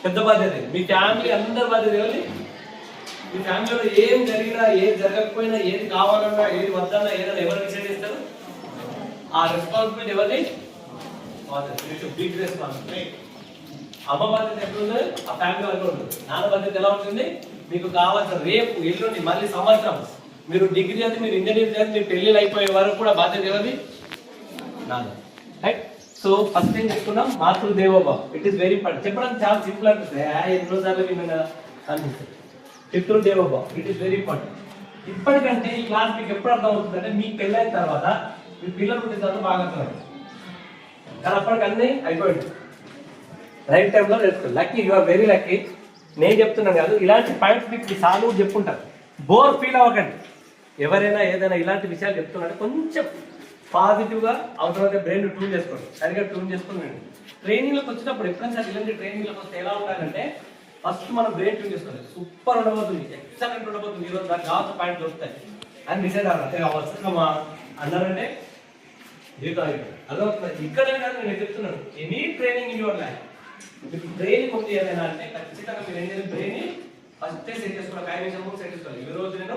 పెద్ద బాధ్యత. మీ ఫ్యామిలీ అందరి బాధ్యత ఎవరి? మీ ఫ్యామిలీలో ఏం జరిగినా, ఏది జరగకపోయినా, ఏది కావాలన్నా, ఏది వద్దన్నా, ఏదైనా ఎవరు డిసైడ్ చేస్తారు? ఆ రెస్పాన్సిబిలిటీ ఎవరి? Big responsibility. అమ్మ బాధ్యత ఎట్లుంది? ఆ ఫ్యామిలీ వరకు ఉంటుంది. నాన్న బాధ్యత ఎలా ఉంటుంది? మీకు కావాల్సిన రేపు ఎల్లుండి మళ్ళీ సంవత్సరం మీరు డిగ్రీ అది, మీరు ఇంజనీర్ చేసి, మీ పెళ్లిళ్ళు అయిపోయే వరకు కూడా బాధ్యత ఎవరిది? నాన్న. రైట్. సో ఫస్ట్ ఏం చెప్తున్నాం, Matrudevobhava. It is very important. చెప్పడానికి చాలా సింపుల్ అనిపిస్తుంది, ఎన్నో సార్లు విన్నా అనిపిస్తుంది. పితృదేవోభవ ఇట్ ఈస్ వెరీ ఇంపార్టెంట్. ఇప్పటికంటే ఈ క్లాస్ మీకు ఎప్పుడు అర్థం అవుతుంది అంటే, మీకు పెళ్ళైన తర్వాత మీ పిల్లలు పుట్టిన తర్వాత బాగా అర్థమైంది. కానీ అప్పటికి అన్నీ అయిపోయింది, రైట్ టైంలో నేర్చుకోండి. Lucky, you are very lucky. నేను చెప్తున్నాను కాదు, ఇలాంటి పాయింట్స్ మీకు సార్లు చెప్పుకుంటారు. బోర్ ఫీల్ అవ్వకండి. ఎవరైనా ఏదైనా ఇలాంటి విషయాలు చెప్తున్నారంటే కొంచెం పాజిటివ్గా అవసరమైతే బ్రెయిన్ ట్యూన్ చేసుకోండి, సరిగ్గా ట్యూన్ చేసుకుని. ట్రైనింగ్లోకి వచ్చినప్పుడు ఎప్పుడైనా సరే ఇలాంటి ట్రైనింగ్లోకి వస్తే ఎలా ఉంటారంటే, ఫస్ట్ మనం బ్రెయిన్ ట్యూన్ చేసుకోవాలి. సూపర్ ఉండబోతుంది, ఎక్సలెంట్ ఉండబోతుంది, ఈరోజు దానికి కావాల్సిన పాయింట్ దొరుకుతాయి అని డిసైడ్ అవ్వాలి. అవసరంగా అన్నారంటే అదవుతుంది. ఇక్కడే కాదు, నేను చెప్తున్నాను, any training in your life మీకు ట్రైనింగ్ ఉంది ఏదైనా అంటే ఖచ్చితంగా మీరు ఏం చేయాలి? బ్రెయిన్ ఫస్ట్ సెట్ చేసుకోవాలి, 5 నిమిషాలు సెట్ చేసుకోవాలి. ఈ రోజు నేను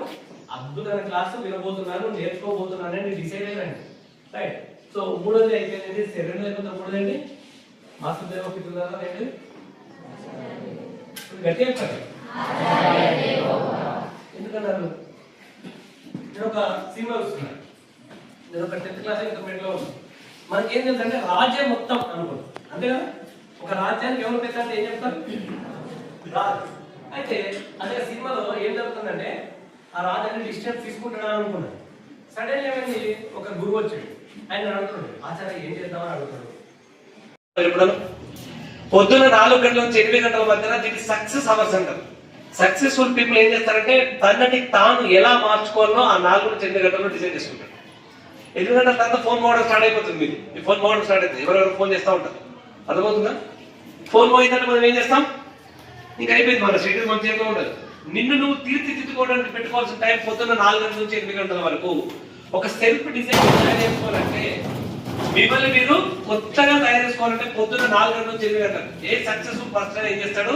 అద్భుతమైన క్లాసు వినబోతున్నాను, నేర్చుకోబోతున్నాను అని డిసైడ్ అయ్యండి. రైట్. సో మూడోది అయిపోయింది, రెండోది అయిపోతే మూడోదండి మాతృదేవ పితృదేవ ఏంటి? గట్టి అయిపోయింది. ఎందుకన్నారు? నేను ఒక సినిమా వస్తున్నాను, నేను ఒక 10th క్లాస్ ఇంటర్మీడియట్లో ఉన్నాను. మనకి ఏం తెలుసు అంటే రాజ్యం మొత్తం అనుకోండి, అంతే కదా? ఒక రాజ్యానికి ఎవరు పెద్ద అంటే ఏం చెప్తారు? రాజు. అయితే అదే సినిమాలో ఏం జరుగుతుందంటే, ఆ రాజాన్ని డిస్టెన్స్ తీసుకుంటాడా అనుకున్నాడు. సడన్లీ ఏమైంది, ఒక గురువు వచ్చాడు, ఆయన అడుగుతున్నాడు, ఆచార్య ఏం చేద్దామని అడుగుతాడు. పొద్దున్న 4 గంటల నుంచి 8 గంటల మధ్యన దీన్ని సక్సెస్ అవర్స్ అంటారు. సక్సెస్ఫుల్ పీపుల్ ఏం చేస్తారంటే, తనని తాను ఎలా మార్చుకోవాలో ఆ 4 నుంచి 8 గంటల్లో డిసైడ్ చేసుకుంటారు. 8 గంటల తర్వాత ఫోన్ మోడల్ స్టార్ట్ అయిపోతుంది. మీది ఈ ఫోన్ మోడల్ స్టార్ట్ అవుతుంది, ఎవరెవరు ఫోన్ చేస్తూ ఉంటారు. అర్థమవుతుందా? ఫోన్ పోయిందంటే మనం ఏం చేస్తాం? ఇంకా అయిపోయింది, మన షెడ్యూల్ మన చేతిలో ఉండదు. నిన్ను నువ్వు తీర్చిదిద్దుకోవడానికి పెట్టుకోవాల్సిన టైం పొద్దున్న 4 గంటల నుంచి 8 గంటల వరకు. ఒక సెల్ఫ్ డిజైన్ తయారు చేసుకోవాలంటే, మిమ్మల్ని మీరు కొత్తగా తయారు చేసుకోవాలంటే పొద్దున్న 4 గంటల నుంచి 8 గంటలు. ఏ సక్సెస్ఫుల్ పర్సన్ ఏం చేస్తాడు?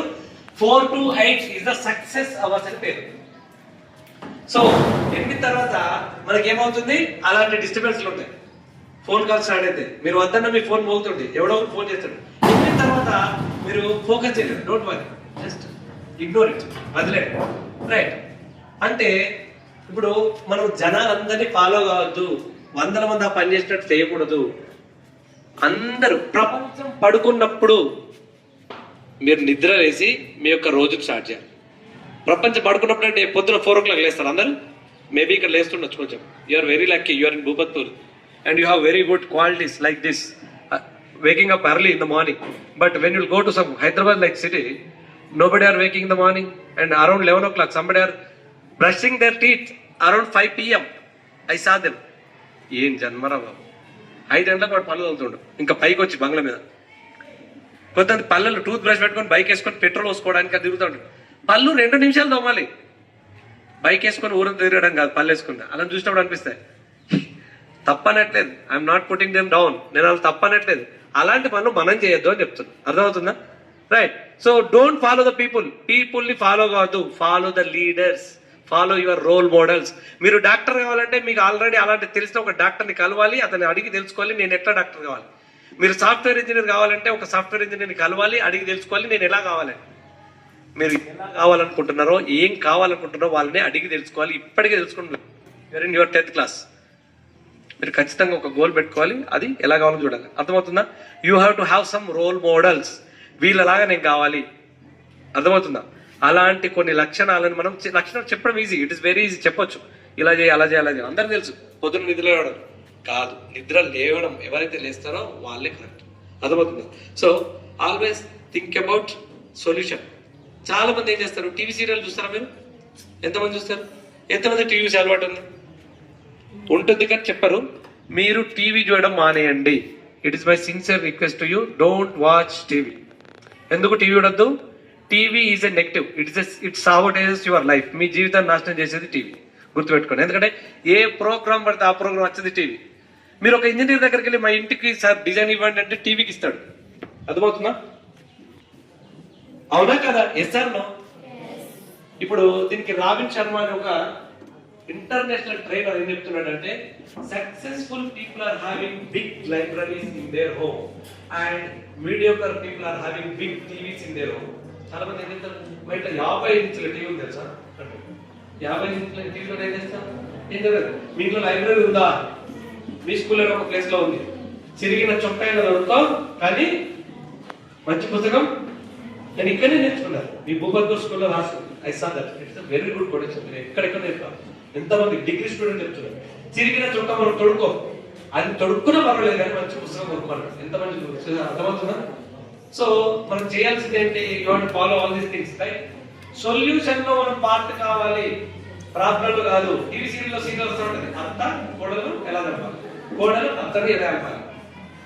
4 to 8 is the success hours అని పేరు. సో 8 తర్వాత మనకి ఏమవుతుంది? అలాంటి డిస్టర్బెన్స్లు ఉంటాయి. ఫోన్ కాల్ స్టార్ట్ అయితే మీరు వద్దన్న మీ ఫోన్ మోగుతుంది, ఎవడో ఫోన్ చేస్తాడు. 8 తర్వాత మీరు ఫోకస్ చేయలేదు, don't worry, just ignore it, వదిలేండి. రైట్. అంటే ఇప్పుడు మనం జనాలందరినీ ఫాలో కావద్దు, 100 మంది ఆ పని చేసినట్టు చేయకూడదు. అందరూ ప్రపంచం పడుకున్నప్పుడు మీరు నిద్ర వేసి మీ యొక్క రోజుకు స్టార్ట్ చేయాలి. ప్రపంచం పడుకున్నప్పుడు అంటే పొద్దున 4 o'clock లేస్తారు అందరూ. మేబీ ఇక్కడ లేస్తుండొచ్చు కొంచెం. You're very lucky, you're in Bhupatpur and you have very good qualities like this, waking up early in the morning. But when you go to some Hyderabad like city, nobody are waking in the morning, and around 11 o'clock somebody are brushing their teeth around 5 p.m. I saw them. ఏం జన్మరా బాబు, 5 గంటలకు వాడు పళ్ళు తోలుతుండు, ఇంకా పైకి వచ్చి బంగ్లా మీద. కొంతమంది పళ్ళలు tooth brush పెట్టుకొని బైక్ వేసుకొని పెట్రోల్ పోసుకోవడానికి అది తిరుగుతుంటాడు. పళ్ళు 2 నిమిషాలు తోమాలి, బైక్ వేసుకొని ఊరంతా తిరగడం కాదు, పళ్ళు వేసుకుంటా. అలా చూసినప్పుడు అనిపిస్తాయి. తప్పనట్లేదు, I'm not putting them down, నేను వాళ్ళు తప్పనట్లేదు. అలాంటి పనులు మనం చేయొద్దు అని చెప్తున్నాను. అర్థమవుతుందా? Right. So don't follow the people ని ఫాలో కావద్దు, follow the leaders, follow your role models. మీరు డాక్టర్ కావాలంటే మీకు ఆల్రెడీ అలాంటి తెలిసిన ఒక డాక్టర్ని కలవాలి, అతన్ని అడిగి తెలుసుకోవాలి నేను ఎట్లా డాక్టర్ కావాలి. మీరు సాఫ్ట్వేర్ ఇంజనీర్ కావాలంటే ఒక సాఫ్ట్వేర్ ఇంజనీర్ని కలవాలి, అడిగి తెలుసుకోవాలి నేను ఎలా కావాలి. మీరు ఎలా కావాలనుకుంటున్నారో, ఏం కావాలనుకుంటున్నారో వాళ్ళని అడిగి తెలుసుకోవాలి. ఇప్పటికే తెలుసుకుంటున్నారు. You are in your 10th class. మీరు ఖచ్చితంగా ఒక గోల్ పెట్టుకోవాలి, అది ఎలా కావాలో చూడాలి. అర్థమవుతుందా? You have to have some role models. వీళ్ళలాగా నేను కావాలి. అర్థమవుతుందా? అలాంటి కొన్ని లక్షణాలను మనం లక్షణాలు చెప్పడం easy, it is very easy. చెప్పొచ్చు, ఇలా చేయి అలా చేయి అలా చేయాలి, అందరికీ తెలుసు. పొద్దున్న నిద్ర లేవడం కాదు, నిద్ర లేవడం ఎవరైతే లేస్తారో వాళ్ళే కరెక్ట్. అర్థమవుతుందా? So always think about solution. చాలా మంది ఏం చేస్తారు, టీవీ సీరియల్ చూస్తారా మీరు? ఎంతమంది చూస్తారు? ఎంతమంది టీవీ అలవాటు ఉంది? ఉంటుంది కానీ చెప్పరు. మీరు టీవీ చూడడం మానేయండి. It is my sincere request to you, don't watch TV. ఎందుకు టీవీ చూడొద్దు? TV is a negative, it sabotages your life. మీ జీవితాన్ని నాశనం చేసేది టీవీ, గుర్తుపెట్టుకోండి. ఎందుకంటే ఏ ప్రోగ్రామ్ పడితే ఆ ప్రోగ్రామ్ వచ్చేది టీవీ. మీరు ఒక ఇంజనీర్ దగ్గరికి వెళ్ళి మా ఇంటికి సార్ డిజైన్ ఇవ్వండి అంటే టీవీకి ఇస్తాడు. అర్థమవుతుందా? అవునా కదా? Yes or no? ఇప్పుడు దీనికి రాబిన్ శర్మ అనే ఒక ఇంటర్నేషనల్ ట్రైనర్ ఏం చెప్తున్నాడంటే, successful people are having big libraries in their home and mediocre people are having big TVs in their home. చాలా మంది ఏం చెప్తారు, బయట 50 ఇంచుల టీవీ ఉంది తెలుసా? 50 ఇంచుల టీవీలో ఏం చేస్తాం? ఏం జరగదు. మీ ఇంట్లో లైబ్రరీ ఉందా? మీ స్కూల్లో ఒక ప్లేస్ లో ఉంది. చిరిగిన చొక్కా దొరుకుతాం, కానీ మంచి పుస్తకం నేను ఇక్కడనే నేర్చుకున్నాను. మీ భూపత్పూర్ స్కూల్లో రాసు I saw that it's very good production. మీరు ఎక్కడెక్కడ నేర్పాను. ఎంతమంది డిగ్రీ స్టూడెంట్ చెప్తున్నారు, చిరిగిన చొక్కా మనం తొడుక్కో, అది తొడుక్కున్నా పర్వాలేదు కానీ మంచి పుస్తకం కొనుక్కోవాలి. ఎంత మంచి అర్థమవుతుందా? సో మనం చేయాల్సింది ఏంటి? You want follow all these things right. Solution లో మనం పార్ట్ కావాలి, ప్రాబ్లం కాదు. టీవీ సీరియల్ లో సీరియల్ వస్తూ ఉంటుంది, అత్త కోడలు ఎలా నడపాలి, కోడలు అత్తని ఎలా నడపాలి.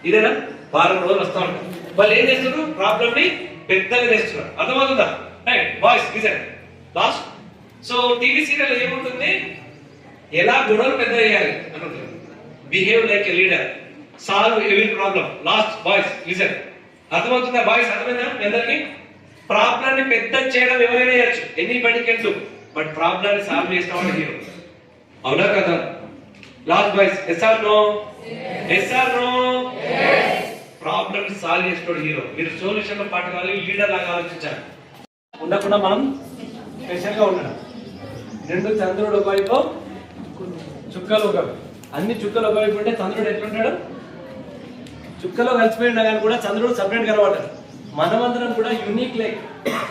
ఇదేనా? వారం రోజులు వస్తూ ఉంటారు. వాళ్ళు ఏం చేస్తున్నారు? ప్రాబ్లం ని పెద్దగా చేస్తున్నారు. అర్థమవుతుందా? Right boys listen last. So TV serial ఏముంటుంది? ఎలా గొడవలు పెద్ద చేయాలి అనుకుంటుంది. Behave like a leader, solve every problem. Last boys listen. అర్థమవుతుందా బాయ్స్? అర్థమైందా మీ అందరికి? ప్రాబ్లం ని పెద్ద చేయడం ఎవరైనా చేయొచ్చు, anybody can do, but problem ని సాల్వ్ చేస్తామని హీరో. అవునా కదా? Last boys yes or no? Yes or no? Problem ని సాల్వ్ చేస్తాడు హీరో. మీరు సొల్యూషన్ లో పాటు కావాలి, లీడర్ లాగా ఆలోచించాలి. ఉండకుండా మనం స్పెషల్ గా ఉండడం. రెండు చంద్రుడు ఒకవైపు, చుక్కలు ఒకవైపు. అన్ని చుక్కలు ఒకవైపు ఉంటే చంద్రుడు ఎట్లుంటాడు? చుక్కలో కలిసిపోయినా కానీ కూడా చంద్రుడు సపరేట్ కనబడ్డాడు. మనమందరం కూడా యూనిక్ లైక్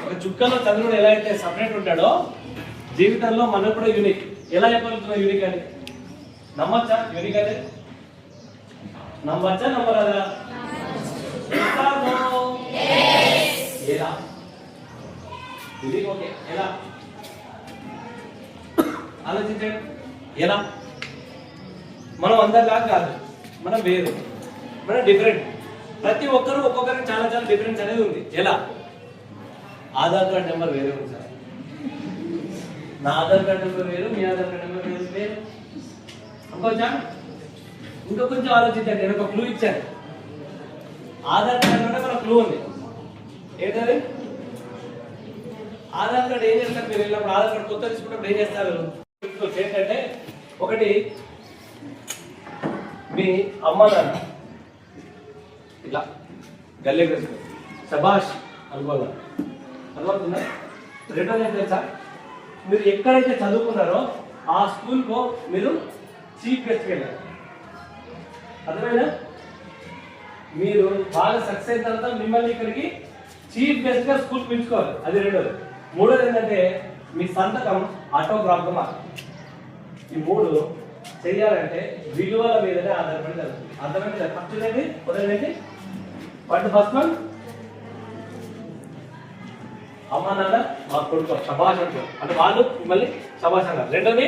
ఒక చుక్కలో చంద్రుడు ఎలా అయితే సపరేట్ ఉంటాడో, జీవితంలో మనం కూడా యూనిక్. ఎలా చెప్పగలుగుతున్నాం యూనిక్ అని? నమ్మచ్చా యూనిక్ అంటే? నమ్మచ్చా నమ్మరాదా? ఎలా యూనిక్? ఓకే, ఎలా ఆలోచించండి. ఎలా? మనం అందరిలా కాదు, మనం వేరు, మనం డిఫరెంట్. ప్రతి ఒక్కరు ఒక్కొక్కరికి చాలా చాలా డిఫరెన్స్ అనేది ఉంది. ఎలా? ఆధార్ కార్డ్ నెంబర్ వేరే ఉంది సార్. నా ఆధార్ కార్డ్ నెంబర్ వేరు, మీ ఆధార్ కార్డ్ నెంబర్ వేరు వేరు అనుకోవచ్చా? ఇంకా కొంచెం ఆలోచించండి. నేను ఒక క్లూ ఇచ్చాను. ఆధార్ కార్డ్ అంటే మన క్లూ ఉంది. ఏంటది? ఆధార్ కార్డ్ ఏం చేస్తారు? మీరు వెళ్ళినప్పుడు ఆధార్ కార్డ్ కొత్త తీసుకున్నప్పుడు ఏం చేస్తారు? ఏంటంటే, ఒకటి మీ అమ్మ నాన్న ఇలా గల్లే వేసుకో శబాష్ అనుకోవాలి. అనుకుంటుందా? రెండోది ఏంటి తెలుసా? మీరు ఎక్కడైతే చదువుకున్నారో ఆ స్కూల్కో మీరు చీఫ్ గెస్ట్కి వెళ్ళారు. అర్థమైనా? మీరు బాగా సక్సెస్ అయిన తర్వాత మిమ్మల్ని ఇక్కడికి చీఫ్ గెస్ట్ గా స్కూల్ పిలుచుకోవాలి. అది రెండోది. మూడోది ఏంటంటే, మీ సంతకం ఆటోగ్రాఫ్ గా మారు. ఈ మూడు చెయ్యాలంటే విలువల మీదనే ఆధారపడి జరుగుతుంది. అర్థమైంది? ఫస్ట్ ఏంటి? మొదలైంది వాటి ఫస్ట్ వన్ అమ్మ నాన్న మా కొడుకు శబాష్ అంటారు, అంటే వాళ్ళు మిమ్మల్ని శబాష్ అన్నారు. రెండోది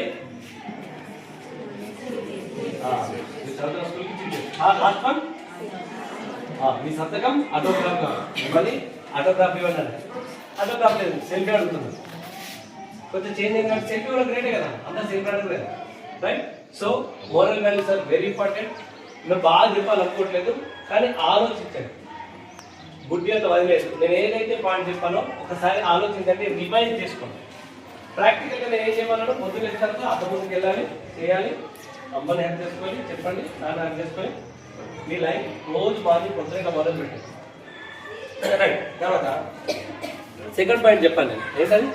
లాస్ట్ వన్ మీ సంతకం ఆటోగ్రాఫ్ గా మిమ్మల్ని ఆటోగ్రాఫ్ ఇవ్వండి. ఆటోగ్రాఫ్ లేదు, సెల్ఫీ అడుగుతుంది. కొంచెం చేంజ్ ఏంటంటే సెల్ఫీ కూడా గ్రేటే కదా, అందరూ సెల్ఫీ అడగలేదు right. So moral values are very important. నేను బాగా చెప్పాలనుకోవట్లేదు, కానీ ఆలోచించండి. గుడ్డి అంత వదిలేదు. నేను ఏదైతే పాయింట్ చెప్పానో ఒకసారి ఆలోచించండి, రివైజ్ చేసుకోండి. ప్రాక్టికల్గా నేను ఏం చేయమన్నాను? పొద్దున్న వచ్చాక అర్థ ముందుకు వెళ్ళాలి, చేయాలి, అమ్మని హెల్ప్ చేసుకొని చెప్పండి, నాన్న హెల్ప్ చేసుకొని మీ లైఫ్ రోజు మార్నింగ్ పొద్దున మొదలు పెట్టండి. తర్వాత సెకండ్ పాయింట్ చెప్పాను నేను. ఏంటది?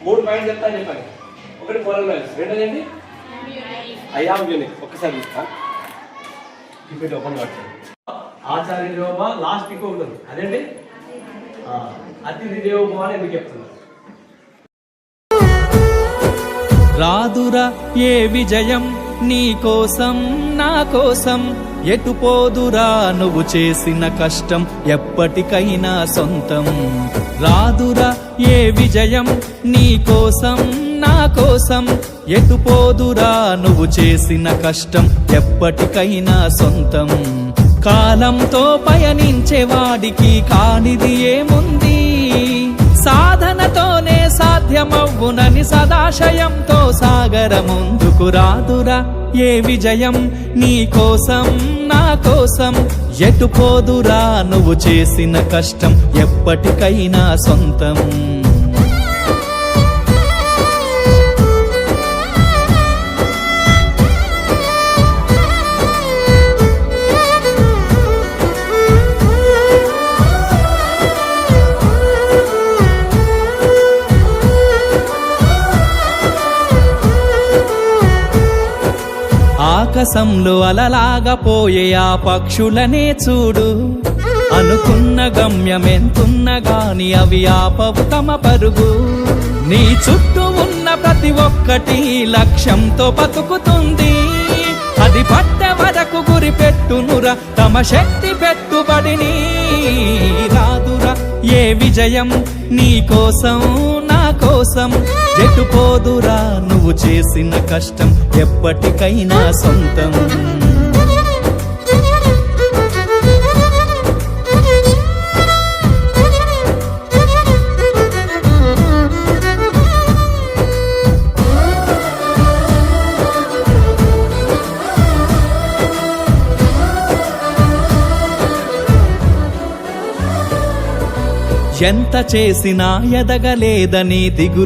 3 పాయింట్స్ చెప్తాను చెప్పాను. ఒకటి మోరల్ వాల్యూస్, రెండోది ఏంటి? I have unique. ఒక్కసారి చూస్తా ఇప్పుడు ఓపెన్ పడుతుంది. ఆచార్య దేవోభవ లాస్ట్ ఇంకో ఉంటుంది, అదేంటి? అతిథి దేవోభవ అని ఎందుకు చెప్తున్నారు? రాదురా ఏ విజయం నీ కోసం నా కోసం, ఎటు పోదురా నువ్వు చేసిన కష్టం ఎప్పటికైనా సొంతం. రాదురా ఏ విజయం నీ కోసం నా కోసం, ఎటు పోదురా నువ్వు చేసిన కష్టం ఎప్పటికైనా సొంతం. కాలంతో పయనించే వాడికి కానిది ఏముంది, సాధనతోనే సాధ్యం సాధ్యమవ్వునని సదాశయంతో సాగర ముందుకు రాదురా ఏ విజయం నీ కోసం నా కోసం ఎటు పోదురా నువ్వు చేసిన కష్టం ఎప్పటికైనా సొంతం. ఆకాశంలో అలలాగా పోయే ఆ పక్షులనే చూడు, అనుకున్న గమ్యమెంతున్న గాని అవి ఆపవు తమ పరుగు. నీ చుట్టూ ఉన్న ప్రతి ఒక్కటి లక్ష్యంతో బతుకుతుంది, అది పట్టే వరకు గురి పెట్టునురా తమ శక్తి పెట్టుబడిని. రాదురా ఏ విజయం నీ కోసం నా కోసం ఎటు పోదురా నువ్వు చేసిన కష్టం ఎప్పటికైనా సొంతం. ఎంత చేసినా ఎదగలేదని దిగు